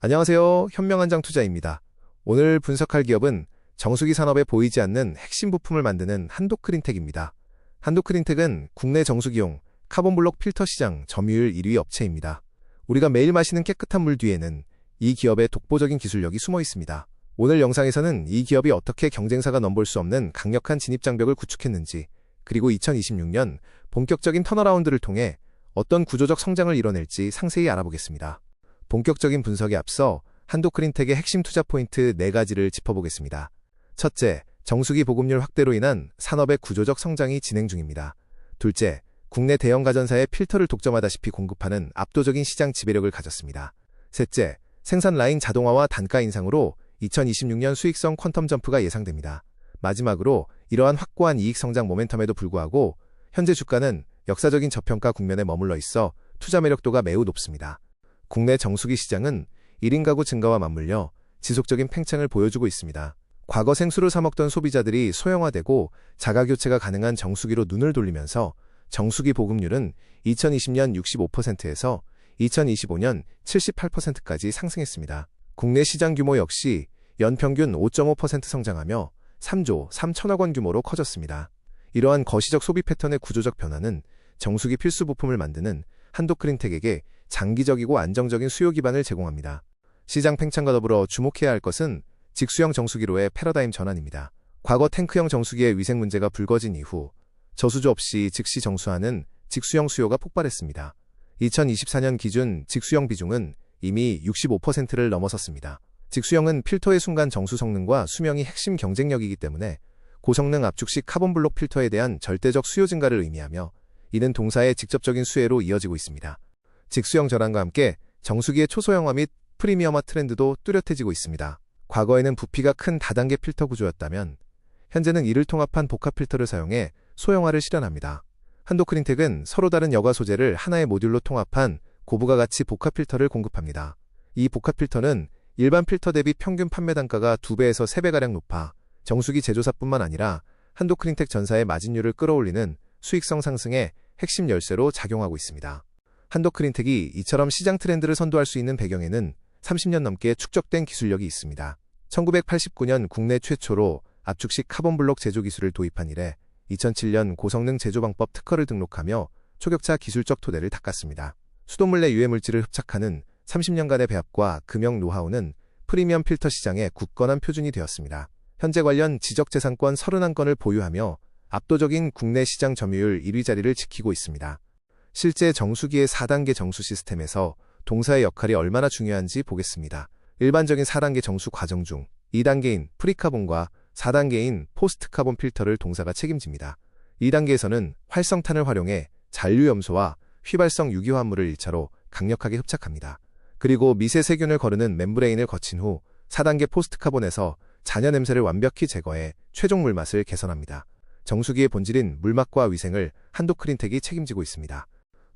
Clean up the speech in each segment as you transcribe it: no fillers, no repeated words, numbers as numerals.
안녕하세요. 현명한장투자입니다. 오늘 분석할 기업은 정수기 산업에 보이지 않는 핵심 부품을 만드는 한도크린텍입니다. 한도크린텍은 국내 정수기용 카본블록 필터 시장 점유율 1위 업체입니다. 우리가 매일 마시는 깨끗한 물 뒤에는 이 기업의 독보적인 기술력이 숨어 있습니다. 오늘 영상에서는 이 기업이 어떻게 경쟁사가 넘볼 수 없는 강력한 진입장벽을 구축했는지, 그리고 2026년 본격적인 턴어라운드를 통해 어떤 구조적 성장을 이뤄낼지 상세히 알아보겠습니다. 본격적인 분석에 앞서 한도크린텍의 핵심 투자 포인트 4가지를 짚어보겠습니다. 첫째, 정수기 보급률 확대로 인한 산업의 구조적 성장이 진행 중입니다. 둘째, 국내 대형 가전사의 필터를 독점하다시피 공급하는 압도적인 시장 지배력을 가졌습니다. 셋째, 생산 라인 자동화와 단가 인상으로 2026년 수익성 퀀텀 점프가 예상됩니다. 마지막으로 이러한 확고한 이익 성장 모멘텀에도 불구하고 현재 주가는 역사적인 저평가 국면에 머물러 있어 투자 매력도가 매우 높습니다. 국내 정수기 시장은 1인 가구 증가와 맞물려 지속적인 팽창을 보여주고 있습니다. 과거 생수를 사 먹던 소비자들이 소형화되고 자가교체가 가능한 정수기로 눈을 돌리면서 정수기 보급률은 2020년 65%에서 2025년 78%까지 상승했습니다. 국내 시장 규모 역시 연평균 5.5% 성장하며 3조 3천억 원 규모로 커졌습니다. 이러한 거시적 소비 패턴의 구조적 변화는 정수기 필수 부품을 만드는 한도크린텍에게 장기적이고 안정적인 수요 기반을 제공합니다. 시장 팽창과 더불어 주목해야 할 것은 직수형 정수기로의 패러다임 전환입니다. 과거 탱크형 정수기의 위생 문제가 불거진 이후 저수조 없이 즉시 정수하는 직수형 수요가 폭발했습니다. 2024년 기준 직수형 비중은 이미 65%를 넘어섰습니다. 직수형은 필터의 순간 정수 성능과 수명이 핵심 경쟁력이기 때문에 고성능 압축식 카본블록 필터에 대한 절대적 수요 증가를 의미하며 이는 동사의 직접적인 수혜로 이어지고 있습니다. 직수형 전환과 함께 정수기의 초소형화 및 프리미엄화 트렌드도 뚜렷해지고 있습니다. 과거에는 부피가 큰 다단계 필터 구조였다면 현재는 이를 통합한 복합 필터를 사용해 소형화를 실현합니다. 한도크린텍은 서로 다른 여과 소재를 하나의 모듈로 통합한 고부가 가치 복합 필터를 공급합니다. 이 복합 필터는 일반 필터 대비 평균 판매 단가가 2배에서 3배가량 높아 정수기 제조사뿐만 아니라 한도크린텍 전사의 마진율을 끌어올리는 수익성 상승의 핵심 열쇠로 작용하고 있습니다. 한도크린텍이 이처럼 시장 트렌드를 선도할 수 있는 배경에는 30년 넘게 축적된 기술력이 있습니다. 1989년 국내 최초로 압축식 카본블록 제조 기술을 도입한 이래 2007년 고성능 제조방법 특허를 등록하며 초격차 기술적 토대를 닦았습니다. 수돗물 내 유해물질을 흡착하는 30년간의 배합과 금형 노하우는 프리미엄 필터 시장의 굳건한 표준이 되었습니다. 현재 관련 지적재산권 31건을 보유하며 압도적인 국내 시장 점유율 1위 자리를 지키고 있습니다. 실제 정수기의 4단계 정수 시스템에서 동사의 역할이 얼마나 중요한지 보겠습니다. 일반적인 4단계 정수 과정 중 2단계인 프리카본과 4단계인 포스트카본 필터를 동사가 책임집니다. 2단계에서는 활성탄을 활용해 잔류염소와 휘발성 유기화합물을 1차로 강력하게 흡착합니다. 그리고 미세 세균을 거르는 멤브레인을 거친 후 4단계 포스트카본에서 잔여 냄새를 완벽히 제거해 최종 물맛을 개선합니다. 정수기의 본질인 물맛과 위생을 한도크린텍이 책임지고 있습니다.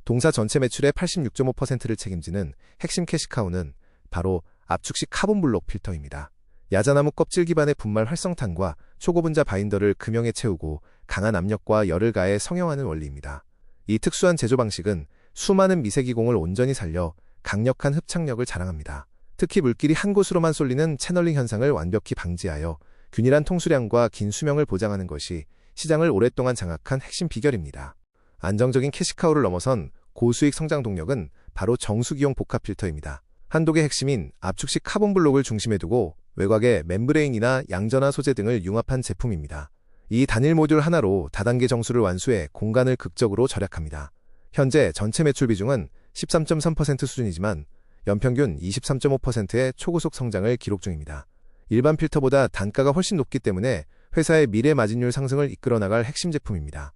동사 전체 매출의 86.5%를 책임지는 핵심 캐시카우는 바로 압축식 카본블록 필터입니다. 야자나무 껍질 기반의 분말 활성탄과 초고분자 바인더를 금형에 채우고 강한 압력과 열을 가해 성형하는 원리입니다. 이 특수한 제조 방식은 수많은 미세기공을 온전히 살려 강력한 흡착력을 자랑합니다. 특히 물길이 한 곳으로만 쏠리는 채널링 현상을 완벽히 방지하여 균일한 통수량과 긴 수명을 보장하는 것이 시장을 오랫동안 장악한 핵심 비결입니다. 안정적인 캐시카우를 넘어선 고수익 성장 동력은 바로 정수기용 복합 필터입니다. 한독의 핵심인 압축식 카본블록을 중심에 두고 외곽에 멤브레인이나 양전화 소재 등을 융합한 제품입니다. 이 단일 모듈 하나로 다단계 정수를 완수해 공간을 극적으로 절약합니다. 현재 전체 매출 비중은 13.3% 수준이지만 연평균 23.5%의 초고속 성장을 기록 중입니다. 일반 필터보다 단가가 훨씬 높기 때문에 회사의 미래 마진율 상승을 이끌어 나갈 핵심 제품입니다.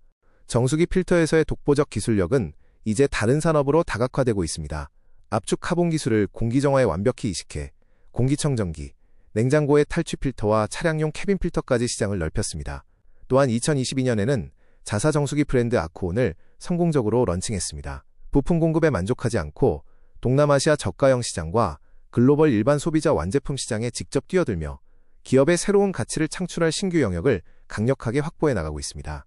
정수기 필터에서의 독보적 기술력은 이제 다른 산업으로 다각화되고 있습니다. 압축 카본 기술을 공기정화에 완벽히 이식해 공기청정기, 냉장고의 탈취 필터와 차량용 캐빈 필터까지 시장을 넓혔습니다. 또한 2022년에는 자사 정수기 브랜드 아쿠온을 성공적으로 런칭했습니다. 부품 공급에 만족하지 않고 동남아시아 저가형 시장과 글로벌 일반 소비자 완제품 시장에 직접 뛰어들며 기업의 새로운 가치를 창출할 신규 영역을 강력하게 확보해 나가고 있습니다.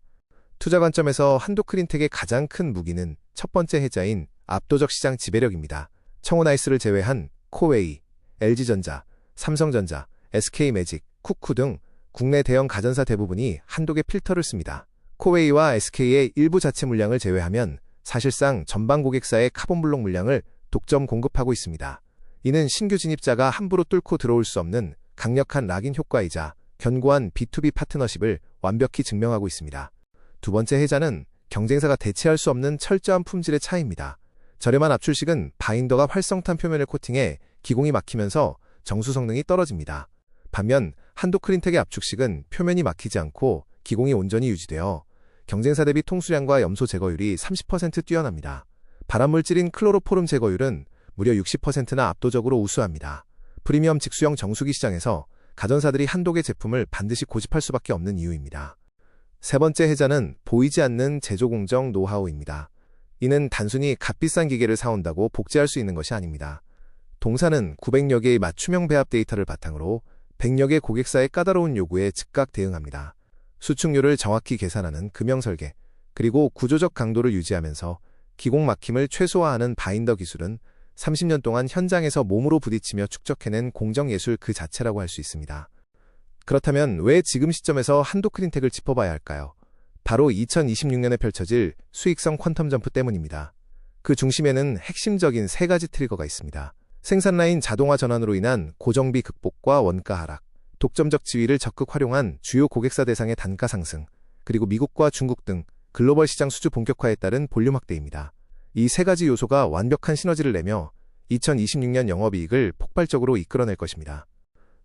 투자 관점에서 한도크린텍의 가장 큰 무기는 첫 번째 해자인 압도적 시장 지배력입니다. 청온아이스를 제외한 코웨이, LG전자, 삼성전자, SK매직, 쿠쿠 등 국내 대형 가전사 대부분이 한독의 필터를 씁니다. 코웨이와 SK의 일부 자체 물량을 제외하면 사실상 전방 고객사의 카본블록 물량을 독점 공급하고 있습니다. 이는 신규 진입자가 함부로 뚫고 들어올 수 없는 강력한 락인 효과이자 견고한 B2B 파트너십을 완벽히 증명하고 있습니다. 두 번째 해자는 경쟁사가 대체할 수 없는 철저한 품질의 차이입니다. 저렴한 압출식은 바인더가 활성탄 표면을 코팅해 기공이 막히면서 정수 성능이 떨어집니다. 반면 한독크린텍의 압축식은 표면이 막히지 않고 기공이 온전히 유지되어 경쟁사 대비 통수량과 염소 제거율이 30% 뛰어납니다. 발암물질인 클로로포름 제거율은 무려 60%나 압도적으로 우수합니다. 프리미엄 직수형 정수기 시장에서 가전사들이 한독의 제품을 반드시 고집할 수밖에 없는 이유입니다. 세 번째 해자는 보이지 않는 제조 공정 노하우입니다. 이는 단순히 값비싼 기계를 사온다고 복제할 수 있는 것이 아닙니다. 동사는 900여 개의 맞춤형 배합 데이터를 바탕으로 100여 개 고객사의 까다로운 요구에 즉각 대응합니다. 수축률을 정확히 계산하는 금형 설계, 그리고 구조적 강도를 유지하면서 기공 막힘을 최소화하는 바인더 기술은 30년 동안 현장에서 몸으로 부딪히며 축적해낸 공정예술 그 자체라고 할 수 있습니다. 그렇다면 왜 지금 시점에서 한독크린텍을 짚어봐야 할까요? 바로 2026년에 펼쳐질 수익성 퀀텀 점프 때문입니다. 그 중심에는 핵심적인 세 가지 트리거가 있습니다. 생산라인 자동화 전환으로 인한 고정비 극복과 원가 하락, 독점적 지위를 적극 활용한 주요 고객사 대상의 단가 상승, 그리고 미국과 중국 등 글로벌 시장 수주 본격화에 따른 볼륨 확대입니다. 이 세 가지 요소가 완벽한 시너지를 내며 2026년 영업이익을 폭발적으로 이끌어낼 것입니다.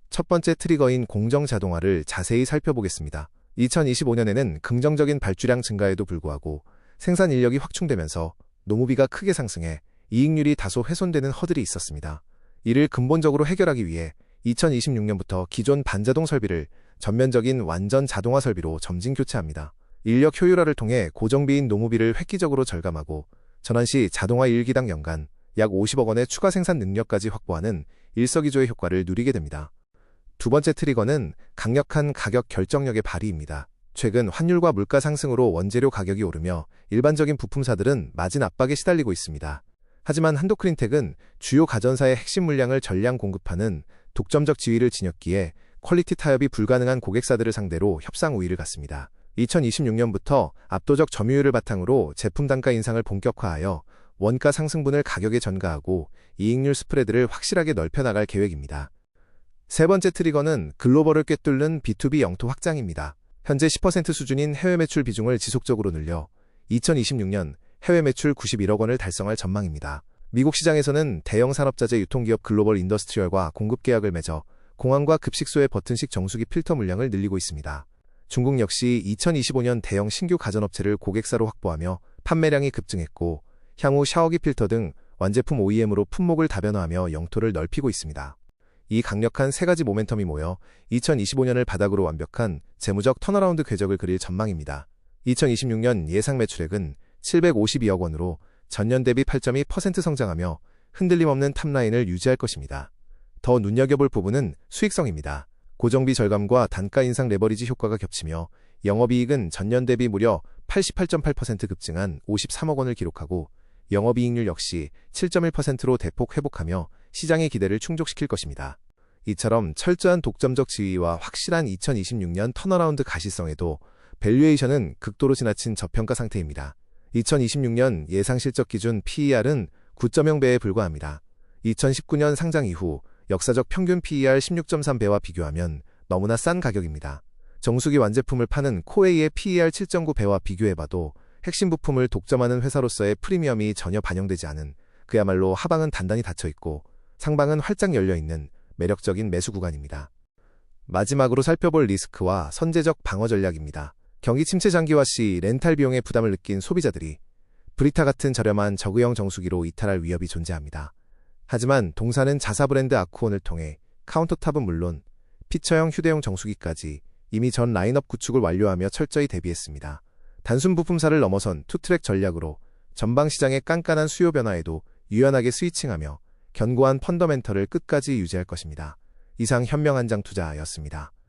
첫 번째 트리거인 공정 자동화를 자세히 살펴보겠습니다. 2025년에는 긍정적인 발주량 증가에도 불구하고 생산 인력이 확충되면서 노무비가 크게 상승해 이익률이 다소 훼손되는 허들이 있었습니다. 이를 근본적으로 해결하기 위해 2026년부터 기존 반자동 설비를 전면적인 완전 자동화 설비로 점진 교체합니다. 인력 효율화를 통해 고정비인 노무비를 획기적으로 절감하고 전환 시 자동화 1기당 연간 약 50억 원의 추가 생산 능력까지 확보하는 일석이조의 효과를 누리게 됩니다. 두 번째 트리거는 강력한 가격 결정력의 발휘입니다. 최근 환율과 물가 상승으로 원재료 가격이 오르며 일반적인 부품사들은 마진 압박에 시달리고 있습니다. 하지만 한독크린텍은 주요 가전사의 핵심 물량을 전량 공급하는 독점적 지위를 지녔기에 퀄리티 타협이 불가능한 고객사들을 상대로 협상 우위를 갖습니다. 2026년부터 압도적 점유율을 바탕으로 제품 단가 인상을 본격화하여 원가 상승분을 가격에 전가하고 이익률 스프레드를 확실하게 넓혀나갈 계획입니다. 세 번째 트리거는 글로벌을 꿰뚫는 B2B 영토 확장입니다. 현재 10% 수준인 해외 매출 비중을 지속적으로 늘려 2026년 해외 매출 91억 원을 달성할 전망입니다. 미국 시장에서는 대형 산업자재 유통기업 글로벌 인더스트리얼과 공급 계약을 맺어 공항과 급식소의 버튼식 정수기 필터 물량을 늘리고 있습니다. 중국 역시 2025년 대형 신규 가전업체를 고객사로 확보하며 판매량이 급증했고 향후 샤워기 필터 등 완제품 OEM으로 품목을 다변화하며 영토를 넓히고 있습니다. 이 강력한 세 가지 모멘텀이 모여 2025년을 바닥으로 완벽한 재무적 턴어라운드 궤적을 그릴 전망입니다. 2026년 예상 매출액은 752억 원으로 전년 대비 8.2% 성장하며 흔들림 없는 탑라인을 유지할 것입니다. 더 눈여겨볼 부분은 수익성입니다. 고정비 절감과 단가 인상 레버리지 효과가 겹치며 영업이익은 전년 대비 무려 88.8% 급증한 53억 원을 기록하고 영업이익률 역시 7.1%로 대폭 회복하며 시장의 기대를 충족시킬 것입니다. 이처럼 철저한 독점적 지위와 확실한 2026년 턴어라운드 가시성에도 밸류에이션은 극도로 지나친 저평가 상태입니다. 2026년 예상 실적 기준 PER은 9.0배에 불과합니다. 2019년 상장 이후 역사적 평균 PER 16.3배와 비교하면 너무나 싼 가격입니다. 정수기 완제품을 파는 코웨이의 PER 7.9배와 비교해봐도 핵심 부품을 독점하는 회사로서의 프리미엄이 전혀 반영되지 않은 그야말로 하방은 단단히 닫혀있고 상방은 활짝 열려있는 매력적인 매수 구간입니다. 마지막으로 살펴볼 리스크와 선제적 방어 전략입니다. 경기 침체 장기화 시 렌탈 비용의 부담을 느낀 소비자들이 브리타 같은 저렴한 저그형 정수기로 이탈할 위협이 존재합니다. 하지만 동사는 자사 브랜드 아쿠온을 통해 카운터탑은 물론 피처형 휴대용 정수기까지 이미 전 라인업 구축을 완료하며 철저히 대비했습니다. 단순 부품사를 넘어선 투트랙 전략으로 전방 시장의 깐깐한 수요 변화에도 유연하게 스위칭하며 견고한 펀더멘털을 끝까지 유지할 것입니다. 이상 현명한장 투자였습니다.